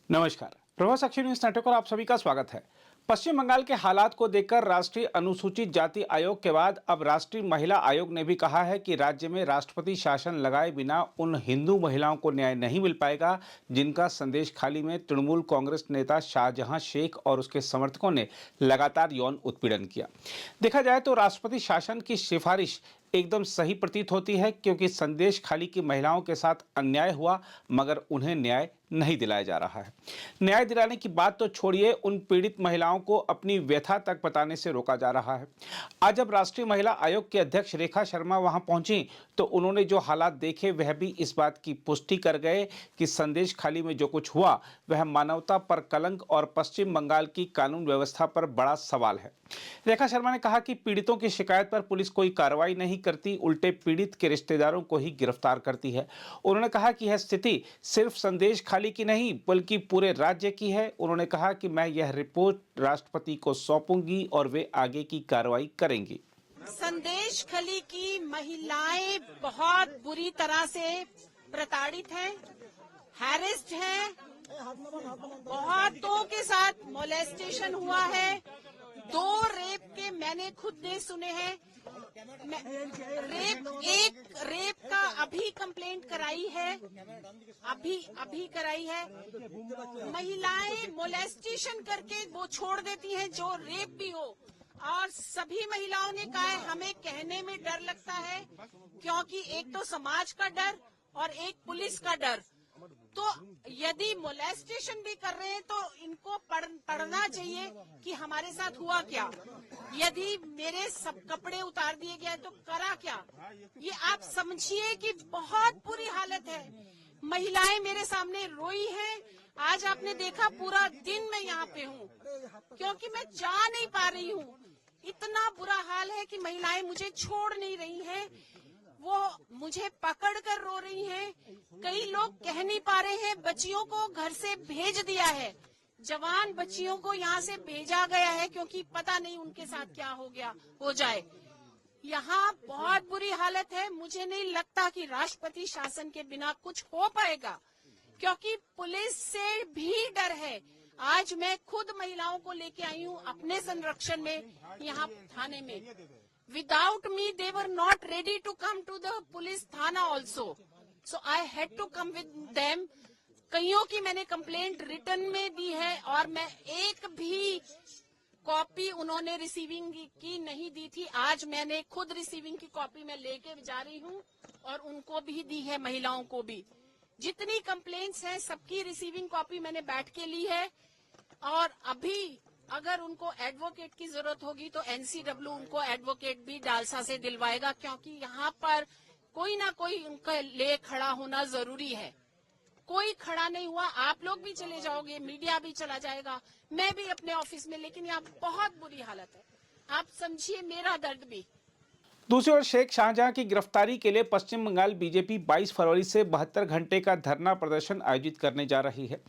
नमस्कार। प्रभा साक्षी news network पर आप सभी का स्वागत है। पश्चिम बंगाल के हालात को देखकर राष्ट्रीय अनुसूचित जाति आयोग के बाद अब राष्ट्रीय महिला आयोग ने भी कहा है कि राज्य में राष्ट्रपति शासन लगाए बिना उन हिंदू महिलाओं को न्याय नहीं मिल पाएगा जिनका संदेश खाली में तृणमूल कांग्रेस नेता शाहजहां शेख और उसके समर्थकों ने लगातार यौन उत्पीड़न किया। देखा जाए तो राष्ट्रपति शासन की सिफारिश एकदम सही प्रतीत होती है, क्योंकि संदेश खाली की महिलाओं के साथ अन्याय हुआ मगर उन्हें न्याय नहीं दिलाया जा रहा है। न्याय दिलाने की बात तो छोड़िए, उन पीड़ित महिलाओं को अपनी व्यथा तक बताने से रोका जा रहा है। आज जब राष्ट्रीय महिला आयोग की अध्यक्ष रेखा शर्मा वहां पहुंची तो उन्होंने जो हालात देखे वह भी इस बात की पुष्टि कर गए कि संदेश खाली में जो कुछ हुआ वह मानवता पर कलंक और पश्चिम बंगाल की कानून व्यवस्था पर बड़ा सवाल है। रेखा शर्मा ने कहा कि पीड़ितों की शिकायत पर पुलिस कोई कार्रवाई नहीं करती, उल्टे पीड़ित के रिश्तेदारों को ही गिरफ्तार करती है। उन्होंने कहा कि यह स्थिति सिर्फ संदेश खाली की नहीं बल्कि पूरे राज्य की है। उन्होंने कहा कि मैं यह रिपोर्ट राष्ट्रपति को सौंपूंगी और वे आगे की कार्रवाई करेंगी। संदेश खली की महिलाएं बहुत बुरी तरह से प्रताड़ित हैं, हैरेस्ड हैं, बहुतों के साथ मोलेस्टेशन हुआ है। 2 रेप के मैंने खुद ने सुने हैं। एक रेप का अभी कंप्लेंट कराई है, अभी कराई है। महिलाएं मोलेस्टेशन करके वो छोड़ देती हैं जो रेप भी हो, और सभी महिलाओं ने कहा है हमें कहने में डर लगता है, क्योंकि एक तो समाज का डर और एक पुलिस का डर। तो यदि मोलेस्टेशन भी कर रहे हैं तो इनको पढ़ना चाहिए कि हमारे साथ हुआ क्या। यदि मेरे सब कपड़े उतार दिए गए तो करा क्या। ये आप समझिए कि बहुत बुरी हालत है। महिलाएं मेरे सामने रोई हैं। आज आपने देखा पूरा दिन मैं यहाँ पे हूँ क्योंकि मैं जा नहीं पा रही हूँ। इतना बुरा हाल है कि महिलाएं मुझे छोड़ नहीं रही हैं, वो मुझे पकड़ कर रो रही हैं। कई लोग कह नहीं पा रहे हैं, बच्चियों को घर से भेज दिया है, जवान बच्चियों को यहाँ से भेजा गया है क्योंकि पता नहीं उनके साथ क्या हो जाए। यहाँ बहुत बुरी हालत है। मुझे नहीं लगता कि राष्ट्रपति शासन के बिना कुछ हो पाएगा, क्योंकि पुलिस से भी डर है। आज मैं खुद महिलाओं को लेके आई हूँ अपने संरक्षण में यहाँ थाने में। Without me, they were not ready to come to the police थाना also. So I had to come with them. कईयों की मैंने कंप्लेंट रिटर्न में दी है और मैं एक भी कॉपी उन्होंने रिसीविंग की नहीं दी थी। आज मैंने खुद रिसीविंग की कॉपी मैं लेके जा रही हूँ और उनको भी दी है, महिलाओं को भी। जितनी कंप्लेंट्स हैं सबकी रिसीविंग कॉपी मैंने बैठ के ली है, और अभी अगर उनको एडवोकेट की जरूरत होगी तो एनसीडब्ल्यू उनको एडवोकेट भी डालसा से दिलवाएगा, क्योंकि यहाँ पर कोई ना कोई उनके लिए खड़ा होना जरूरी है। कोई खड़ा नहीं हुआ। आप लोग भी चले जाओगे, मीडिया भी चला जाएगा, मैं भी अपने ऑफिस में, लेकिन यहाँ बहुत बुरी हालत है। आप समझिए मेरा दर्द भी। दूसरी ओर शेख शाहजहां की गिरफ्तारी के लिए पश्चिम बंगाल बीजेपी 22 फरवरी से 72 घंटे का धरना प्रदर्शन आयोजित करने जा रही है।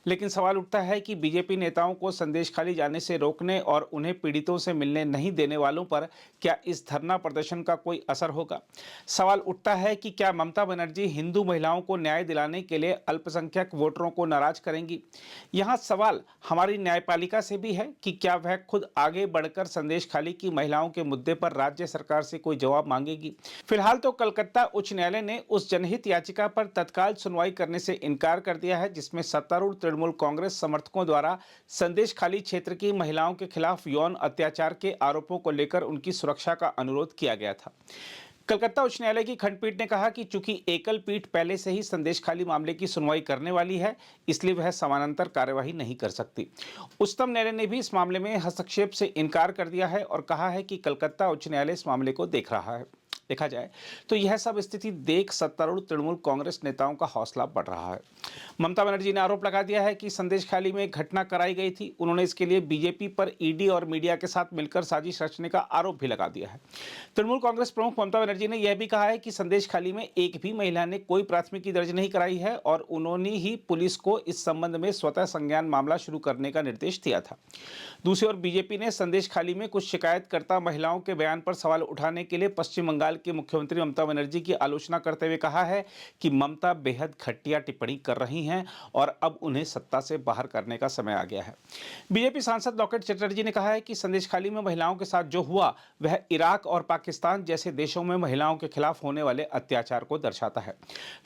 लेकिन सवाल उठता है कि बीजेपी नेताओं को संदेश खाली जाने से रोकने और उन्हें पीड़ितों से मिलने नहीं देने वालों पर क्या इस धरना प्रदर्शन का कोई असर होगा। सवाल उठता है कि क्या ममता बनर्जी हिंदू महिलाओं को न्याय दिलाने के लिए अल्पसंख्यक वोटरों को नाराज करेंगी। यहाँ सवाल हमारी न्यायपालिका से भी है कि क्या वह खुद आगे बढ़कर संदेश खाली की महिलाओं के मुद्दे पर राज्य सरकार से कोई जवाब मांगेगी। फिलहाल तो कलकत्ता उच्च न्यायालय ने उस जनहित याचिका पर तत्काल सुनवाई करने से इनकार कर दिया है जिसमें सत्तारूढ़ तृणमूल कांग्रेस समर्थकों द्वारा संदेश खाली क्षेत्र की महिलाओं के खिलाफ यौन अत्याचार के आरोपों को लेकर उनकी सुरक्षा का अनुरोध किया गया था। कलकत्ता उच्च न्यायालय की खंडपीठ ने कहा कि चूंकि एकल पीठ पहले से ही संदेश खाली मामले की सुनवाई करने वाली है, इसलिए वह समानांतर कार्यवाही नहीं कर सकती। उच्चतम न्यायालय ने भी इस मामले में हस्तक्षेप से इनकार कर दिया है और कहा है कि कलकत्ता उच्च न्यायालय इस मामले को देख रहा है। देखा जाए तो यह सब स्थिति देख सत्तारूढ़ तृणमूल कांग्रेस नेताओं का हौसला बढ़ रहा है। ममता बनर्जी ने आरोप लगा दिया है कि संदेश खाली में एक घटना कराई गई थी। उन्होंने इसके लिए बीजेपी पर ईडी और मीडिया के साथ मिलकर साजिश रचने का आरोप भी लगा दिया है। तृणमूल कांग्रेस प्रमुख ममता बनर्जी ने यह भी कहा है कि संदेश खाली में एक भी महिला ने कोई प्राथमिकी दर्ज नहीं कराई है और उन्होंने ही पुलिस को इस संबंध में स्वतः संज्ञान मामला शुरू करने का निर्देश दिया था। दूसरी ओर बीजेपी ने संदेश खाली में कुछ शिकायतकर्ता महिलाओं के बयान पर सवाल उठाने के लिए पश्चिम बंगाल बंगाल की मुख्यमंत्री ममता बनर्जी की आलोचना करते हुए कहा है कि ममता बेहद घटिया टिप्पणी कर रही हैं और अब उन्हें सत्ता से बाहर करने का समय आ गया है। बीजेपी सांसद लॉकेट चटर्जी ने कहा है कि संदेशखाली में महिलाओं के साथ जो हुआ वह इराक और पाकिस्तान जैसे देशों में महिलाओं के खिलाफ होने वाले अत्याचार को दर्शाता है।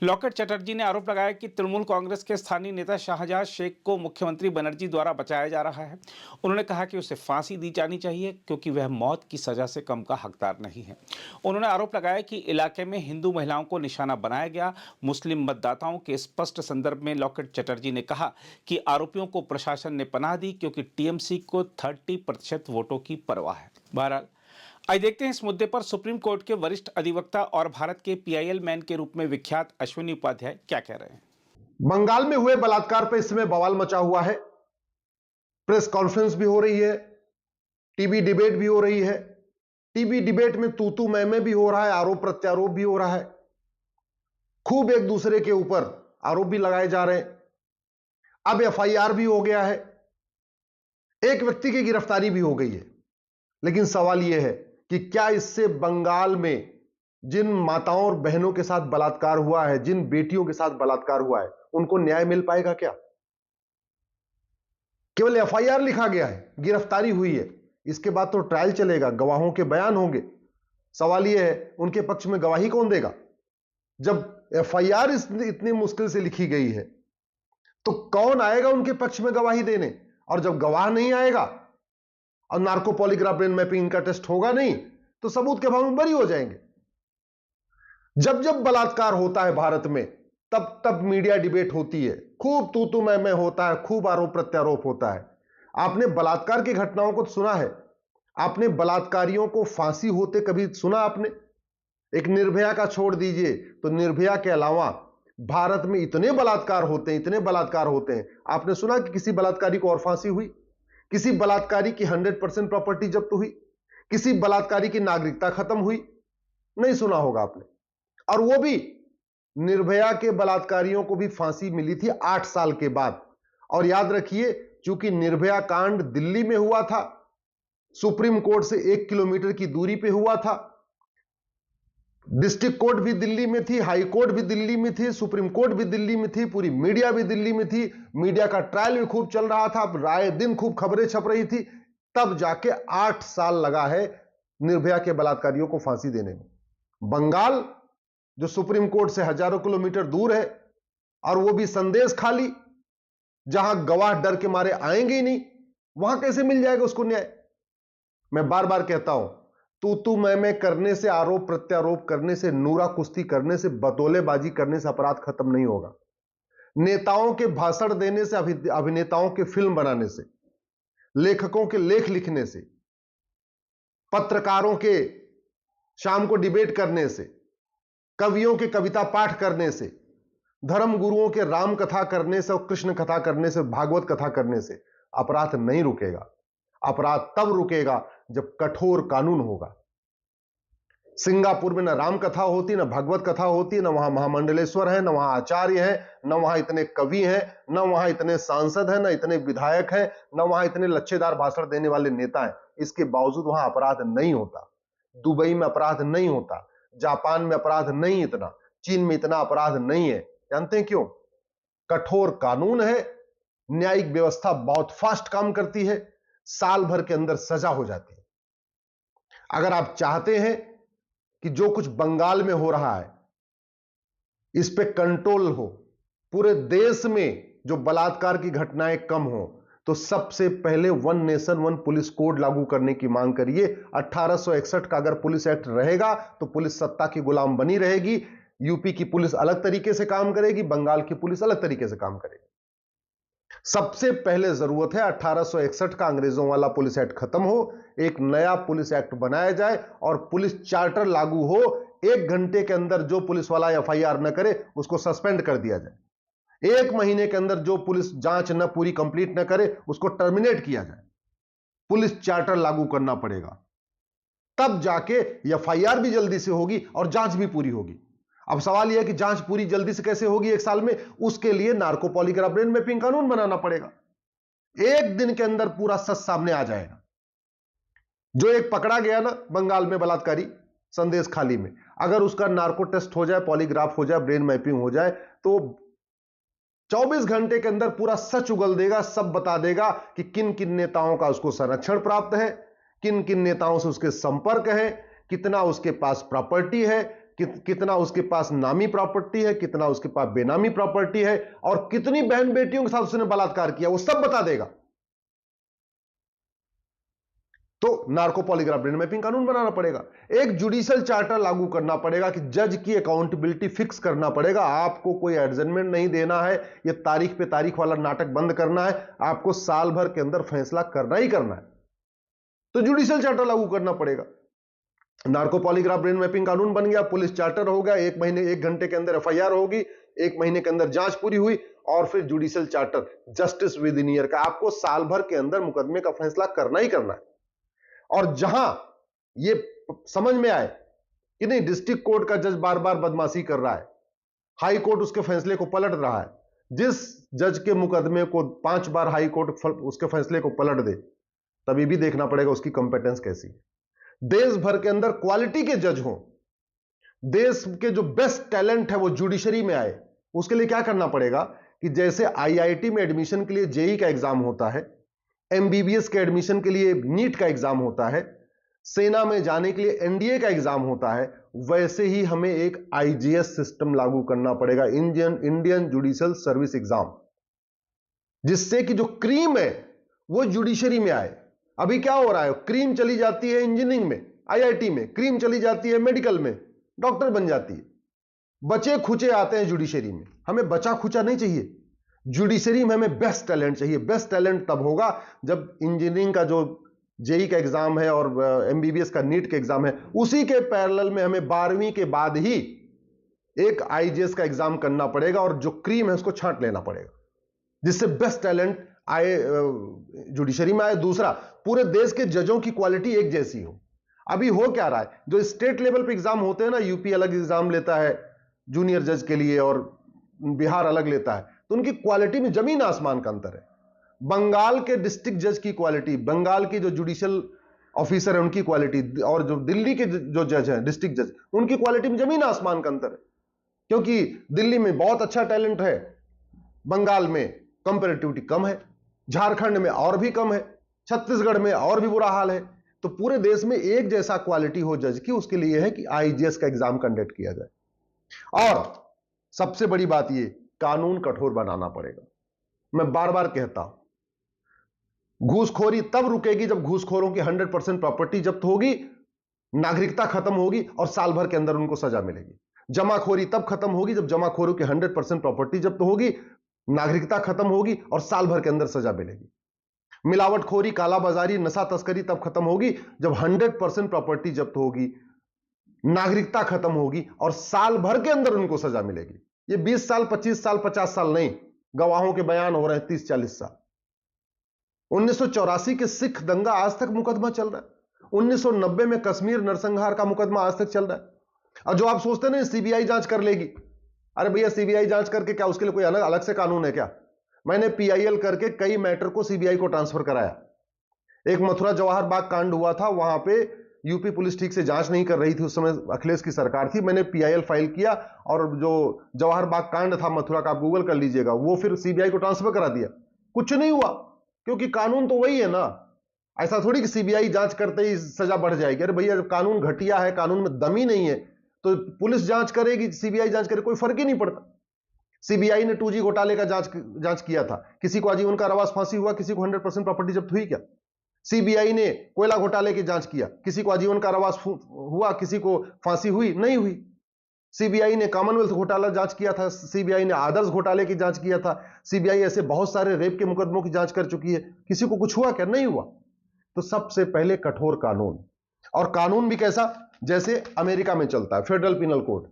लॉकेट चटर्जी ने आरोप लगाया कि तृणमूल कांग्रेस के स्थानीय नेता शाहजहां शेख को मुख्यमंत्री बनर्जी द्वारा बचाया जा रहा है। उन्होंने कहा कि उसे फांसी दी जानी चाहिए क्योंकि वह मौत की सजा से कम का हकदार नहीं है। उन्होंने आरोप लगाया कि इलाके में हिंदू महिलाओं को निशाना बनाया गया। मुस्लिम मतदाताओं के स्पष्ट संदर्भ में लॉकेट चटर्जी ने कहा कि आरोपियों को प्रशासन ने पनाह दी क्योंकि टीएमसी को 30% वोटों की परवाह है। बहरहाल आज देखते हैं इस मुद्दे पर सुप्रीम कोर्ट के वरिष्ठ अधिवक्ता और भारत के पीआईएल मैन के रूप में विख्यात अश्विनी उपाध्याय क्या कह रहे हैं। बंगाल में हुए बलात्कार पर इस समय बवाल मचा हुआ है। प्रेस कॉन्फ्रेंस भी हो रही है, टीवी डिबेट भी हो रही है। टीवी डिबेट में तू मैं भी हो रहा है, आरोप प्रत्यारोप भी हो रहा है। खूब एक दूसरे के ऊपर आरोप भी लगाए जा रहे हैं। अब एफआईआर भी हो गया है, एक व्यक्ति की गिरफ्तारी भी हो गई है। लेकिन सवाल यह है कि क्या इससे बंगाल में जिन माताओं और बहनों के साथ बलात्कार हुआ है, जिन बेटियों के साथ बलात्कार हुआ है, उनको न्याय मिल पाएगा क्या? केवल एफआईआर लिखा गया है, गिरफ्तारी हुई है, इसके बाद तो ट्रायल चलेगा, गवाहों के बयान होंगे। सवाल यह है उनके पक्ष में गवाही कौन देगा? जब एफआईआर इतनी मुश्किल से लिखी गई है तो कौन आएगा उनके पक्ष में गवाही देने? और जब गवाह नहीं आएगा और नार्को पॉलीग्राफ ब्रेन मैपिंग इनका टेस्ट होगा नहीं तो सबूत के अभाव में बरी हो जाएंगे। जब जब बलात्कार होता है भारत में तब तब मीडिया डिबेट होती है, खूब तू मैं होता है, खूब आरोप प्रत्यारोप होता है। आपने बलात्कार की घटनाओं को सुना है? आपने बलात्कारियों को फांसी होते कभी सुना आपने? एक निर्भया का छोड़ दीजिए, तो निर्भया के अलावा भारत में इतने बलात्कार होते हैं, इतने बलात्कार होते हैं। आपने सुना कि किसी बलात्कारी को और फांसी हुई? किसी बलात्कारी की 100% प्रॉपर्टी जब्त हुई? किसी बलात्कारी की नागरिकता खत्म हुई? नहीं सुना होगा आपने। और वो भी निर्भया के बलात्कारियों को भी फांसी मिली थी 8 साल के बाद। और याद रखिए, चूंकि निर्भया कांड दिल्ली में हुआ था, सुप्रीम कोर्ट से 1 किलोमीटर की दूरी पे हुआ था, डिस्ट्रिक्ट कोर्ट भी दिल्ली में थी, हाई कोर्ट भी दिल्ली में थी, सुप्रीम कोर्ट भी दिल्ली में थी, पूरी मीडिया भी दिल्ली में थी, मीडिया का ट्रायल भी खूब चल रहा था, राय दिन खूब खबरें छप रही थी, तब जाके 8 साल लगा है निर्भया के बलात्कारियों को फांसी देने में। बंगाल जो सुप्रीम कोर्ट से हजारों किलोमीटर दूर है, और वो भी संदेश खाली, जहां गवाह डर के मारे आएंगे ही नहीं, वहां कैसे मिल जाएगा उसको न्याय? मैं बार बार कहता हूं, तू मैं करने से, आरोप प्रत्यारोप करने से, नूरा कुश्ती करने से, बतौलेबाजी करने से अपराध खत्म नहीं होगा। नेताओं के भाषण देने से, अभिनेताओं के फिल्म बनाने से, लेखकों के लेख लिखने से, पत्रकारों के शाम को डिबेट करने से, कवियों के कविता पाठ करने से, धर्म गुरुओं के राम कथा करने से और कृष्ण कथा करने से, भागवत कथा करने से अपराध नहीं रुकेगा। अपराध तब रुकेगा जब कठोर कानून होगा। सिंगापुर में न राम कथा होती, न भागवत कथा होती, न वहां महामंडलेश्वर है, न वहां आचार्य है, न वहां इतने कवि हैं, न वहां इतने सांसद हैं, न इतने विधायक हैं, न वहां इतने लच्छेदार भाषण देने वाले नेता हैं। इसके बावजूद वहां अपराध नहीं होता। दुबई में अपराध नहीं होता, जापान में अपराध नहीं इतना, चीन में इतना अपराध नहीं है। जानते हैं क्यों? कठोर कानून है, न्यायिक व्यवस्था बहुत फास्ट काम करती है, साल भर के अंदर सजा हो जाती है। अगर आप चाहते हैं कि जो कुछ बंगाल में हो रहा है इस पे कंट्रोल हो, पूरे देश में जो बलात्कार की घटनाएं कम हो, तो सबसे पहले one nation one police code लागू करने की मांग करिए। 1861 का अगर पुलिस एक्ट रहेगा तो पुलिस सत्ता की गुलाम बनी रहेगी। यूपी की पुलिस अलग तरीके से काम करेगी, बंगाल की पुलिस अलग तरीके से काम करेगी। सबसे पहले जरूरत है 1861 का अंग्रेजों वाला पुलिस एक्ट खत्म हो, एक नया पुलिस एक्ट बनाया जाए और पुलिस चार्टर लागू हो। 1 घंटे के अंदर जो पुलिस वाला एफआईआर न करे उसको सस्पेंड कर दिया जाए। 1 महीने के अंदर जो पुलिस जांच न पूरी कंप्लीट न करे उसको टर्मिनेट किया जाए। पुलिस चार्टर लागू करना पड़ेगा, तब जाके एफआईआर भी जल्दी से होगी और जांच भी पूरी होगी। अब सवाल यह है कि जांच पूरी जल्दी से कैसे होगी 1 साल में? उसके लिए नार्को पॉलीग्राफ ब्रेन मैपिंग कानून बनाना पड़ेगा। 1 दिन के अंदर पूरा सच सामने आ जाएगा। जो एक पकड़ा गया ना बंगाल में बलात्कारी, संदेश खाली में। अगर उसका नार्को टेस्ट हो जाए, पॉलीग्राफ हो जाए, ब्रेन मैपिंग हो जाए, तो 24 घंटे के अंदर पूरा सच उगल देगा, सब बता देगा कि किन किन नेताओं का उसको संरक्षण प्राप्त है, किन किन नेताओं से उसके संपर्क है, कितना उसके पास प्रॉपर्टी है, कितना उसके पास नामी प्रॉपर्टी है, कितना उसके पास बेनामी प्रॉपर्टी है, और कितनी बहन बेटियों के साथ उसने बलात्कार किया, वो सब बता देगा। तो नार्को पॉलीग्राफ ब्रेन मैपिंग कानून बनाना पड़ेगा, एक जुडिशियल चार्टर लागू करना पड़ेगा कि जज की अकाउंटेबिलिटी फिक्स करना पड़ेगा। आपको कोई एडजमेंट नहीं देना है, ये तारीख पे तारीख वाला नाटक बंद करना है, आपको साल भर के अंदर फैसला करना ही करना है। तो जुडिशियल चार्टर लागू करना पड़ेगा। नार्को पॉलीग्राफ ब्रेन मैपिंग कानून बन गया, पुलिस चार्टर हो गया, 1 महीने 1 घंटे के अंदर एफआईआर होगी, 1 महीने के अंदर जांच पूरी हुई, और फिर judicial charter, justice with in year का। आपको साल भर के अंदर मुकदमे का फैसला करना ही करना है। और जहां ये समझ में आए कि नहीं, डिस्ट्रिक्ट कोर्ट का जज बार बार बदमाशी कर रहा है, हाई कोर्ट उसके फैसले को पलट रहा है, जिस जज के मुकदमे को 5 बार हाई कोर्ट उसके फैसले को पलट दे, तभी भी देखना पड़ेगा उसकी कंपेटेंस कैसी है। देश भर के अंदर क्वालिटी के जज हों, देश के जो बेस्ट टैलेंट है वो जुडिशरी में आए, उसके लिए क्या करना पड़ेगा कि जैसे आईआईटी में एडमिशन के लिए जेई का एग्जाम होता है, एमबीबीएस के एडमिशन के लिए नीट का एग्जाम होता है, सेना में जाने के लिए एनडीए का एग्जाम होता है, वैसे ही हमें एक आईजीएस सिस्टम लागू करना पड़ेगा, इंडियन जुडिशियल सर्विस एग्जाम, जिससे कि जो क्रीम है वो जुडिशरी में आए। अभी क्या हो रहा है, क्रीम चली जाती है इंजीनियरिंग में, आईआईटी में, क्रीम चली जाती है मेडिकल में, डॉक्टर बन जाती है, बचे खुचे आते हैं जुडिशरी में। हमें बचा खुचा नहीं चाहिए, जुडिशरी में हमें बेस्ट टैलेंट चाहिए। बेस्ट टैलेंट तब होगा जब इंजीनियरिंग का जो जेई का एग्जाम है और एमबीबीएस का नीट का एग्जाम है, उसी के पैरेलल में हमें 12वीं के बाद ही एक आईजीएस का एग्जाम करना पड़ेगा, और जो क्रीम है उसको छांट लेना पड़ेगा, जिससे बेस्ट टैलेंट आए, जुडिशरी में आए। दूसरा, पूरे देश के जजों की क्वालिटी एक जैसी हो। अभी हो क्या रहा है, जो स्टेट लेवल पे एग्जाम होते हैं ना, यूपी अलग एग्जाम लेता है जूनियर जज के लिए और बिहार अलग लेता है, तो उनकी क्वालिटी में जमीन आसमान का अंतर है। बंगाल के डिस्ट्रिक्ट जज की क्वालिटी, बंगाल की जो जुडिशियल ऑफिसर है उनकी क्वालिटी, और जो दिल्ली के जो जज हैं डिस्ट्रिक्ट जज, उनकी क्वालिटी में जमीन आसमान का अंतर है। क्योंकि दिल्ली में बहुत अच्छा टैलेंट है, बंगाल में कंपैरेटिवली कम है, झारखंड में और भी कम है, छत्तीसगढ़ में और भी बुरा हाल है। तो पूरे देश में एक जैसा क्वालिटी हो जज की, उसके लिए है कि आईजीएस का एग्जाम कंडक्ट किया जाए। और सबसे बड़ी बात यह, कानून कठोर बनाना पड़ेगा। मैं बार बार कहता हूं, घूसखोरी तब रुकेगी जब घूसखोरों की 100% प्रॉपर्टी जब्त होगी, नागरिकता खत्म होगी और साल भर के अंदर उनको सजा मिलेगी। जमाखोरी तब खत्म होगी जब जमाखोरों की 100% प्रॉपर्टी जब्त होगी, नागरिकता खत्म होगी और साल भर के अंदर सजा मिलेगी। मिलावटखोरी, कालाबाजारी, नशा तस्करी तब खत्म होगी जब 100% प्रॉपर्टी जब्त होगी, नागरिकता खत्म होगी और साल भर के अंदर उनको सजा मिलेगी। ये 20 साल, 25 साल, 50 साल नहीं, गवाहों के बयान हो रहे हैं 30-40 साल। 1984 के सिख दंगा आज तक मुकदमा चल रहा है, 1990 में कश्मीर नरसंहार का मुकदमा आज तक चल रहा है। और जो आप सोचते हैं ना सीबीआई जांच कर लेगी, अरे भैया सीबीआई जांच करके क्या उसके लिए कोई अलग से कानून है क्या? मैंने पीआईएल करके कई मैटर को सीबीआई को ट्रांसफर कराया। एक मथुरा जवाहर बाग कांड हुआ था, वहां पे यूपी पुलिस ठीक से जांच नहीं कर रही थी, उस समय अखिलेश की सरकार थी। मैंने पीआईएल फाइल किया और जो जवाहर बाग कांड था मथुरा का, आप गूगल कर लीजिएगा, वो फिर सीबीआई को ट्रांसफर करा दिया। कुछ नहीं हुआ, क्योंकि कानून तो वही है ना। ऐसा थोड़ी कि सीबीआई जांच करते ही सजा बढ़ जाएगी। अरे भैया, जब कानून घटिया है, कानून में दम ही नहीं है, तो पुलिस जांच करेगी, सीबीआई जांच करे, कोई फर्क ही नहीं पड़ता। सीबीआई ने 2G घोटाले का जांच किया था, किसी को आजीवन कारावास फांसी हुआ, किसी को 100% प्रॉपर्टी जब्त हुई क्या? सीबीआई ने कोयला घोटाले की जांच किया, किसी को आजीवन कारावास हुआ, किसी को फांसी हुई? नहीं हुई। सीबीआई ने कॉमनवेल्थ घोटाला जांच किया था, सीबीआई ने आदर्श घोटाले की जांच किया था, सीबीआई ऐसे बहुत सारे रेप के मुकदमों की जांच कर चुकी है, किसी को कुछ हुआ क्या? नहीं हुआ। तो सबसे पहले कठोर कानून, और कानून भी कैसा, जैसे अमेरिका में चलता है फेडरल पिनल कोड।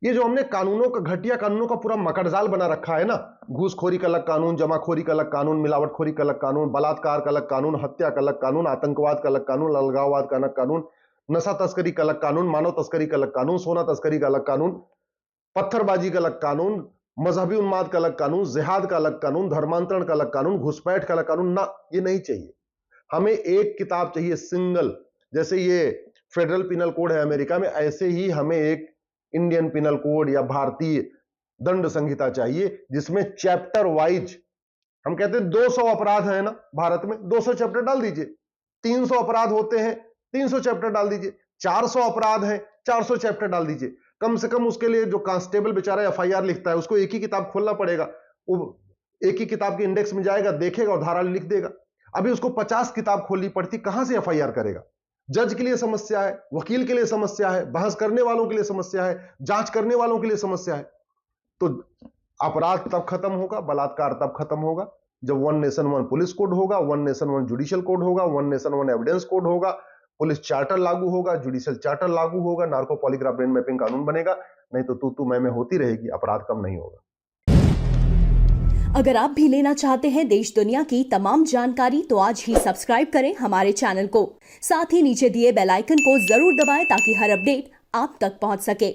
ये जो हमने कानूनों का, घटिया कानूनों का पूरा मकड़जाल बना रखा है ना, घूसखोरी का अलग कानून, जमाखोरी का अलग कानून, मिलावटखोरी का अलग कानून, बलात्कार का अलग कानून, हत्या का अलग कानून, आतंकवाद का अलग कानून, अलगाववाद का अलग कानून, नशा तस्करी का अलग कानून, मानव तस्करी का अलग कानून, सोना तस्करी का अलग कानून, पत्थरबाजी का अलग कानून, मजहबी उन्माद का अलग कानून, जिहाद का अलग कानून, धर्मांतरण का अलग कानून, घुसपैठ का अलग कानून। ना, ये नहीं चाहिए। हमें एक किताब चाहिए, सिंगल। जैसे ये फेडरल पिनल कोड है अमेरिका में, ऐसे ही हमें एक इंडियन पिनल कोड या भारतीय दंड संहिता चाहिए जिसमें चैप्टर वाइज, हम कहते हैं 200 अपराध है ना भारत में, 200 चैप्टर डाल दीजिए। 300 अपराध होते हैं, 300 चैप्टर डाल दीजिए। 400 अपराध हैं, 400 चैप्टर डाल दीजिए। कम से कम उसके लिए जो कांस्टेबल बेचारा एफआईआर लिखता है उसको एक ही किताब खोलना पड़ेगा, वो एक ही किताब के इंडेक्स में जाएगा, देखेगा और धारा लिख देगा। अभी उसको 50 किताब खोलनी पड़ती, कहां से एफआईआर करेगा? जज के लिए समस्या है, वकील के लिए समस्या है, बहस करने वालों के लिए समस्या है, जांच करने वालों के लिए समस्या है। तो अपराध तब खत्म होगा, बलात्कार तब खत्म होगा जब one nation one police code होगा, one nation one judicial code होगा, one nation one evidence code होगा, पुलिस चार्टर लागू होगा, जुडिशियल चार्टर लागू होगा, नार्को पॉलीग्राफ ब्रेन मैपिंग कानून बनेगा। नहीं तो तू मैं होती रहेगी, अपराध कम नहीं होगा। अगर आप भी लेना चाहते हैं देश दुनिया की तमाम जानकारी तो आज ही सब्सक्राइब करें हमारे चैनल को। साथ ही नीचे दिए बेल आइकन को जरूर दबाएं ताकि हर अपडेट आप तक पहुंच सके।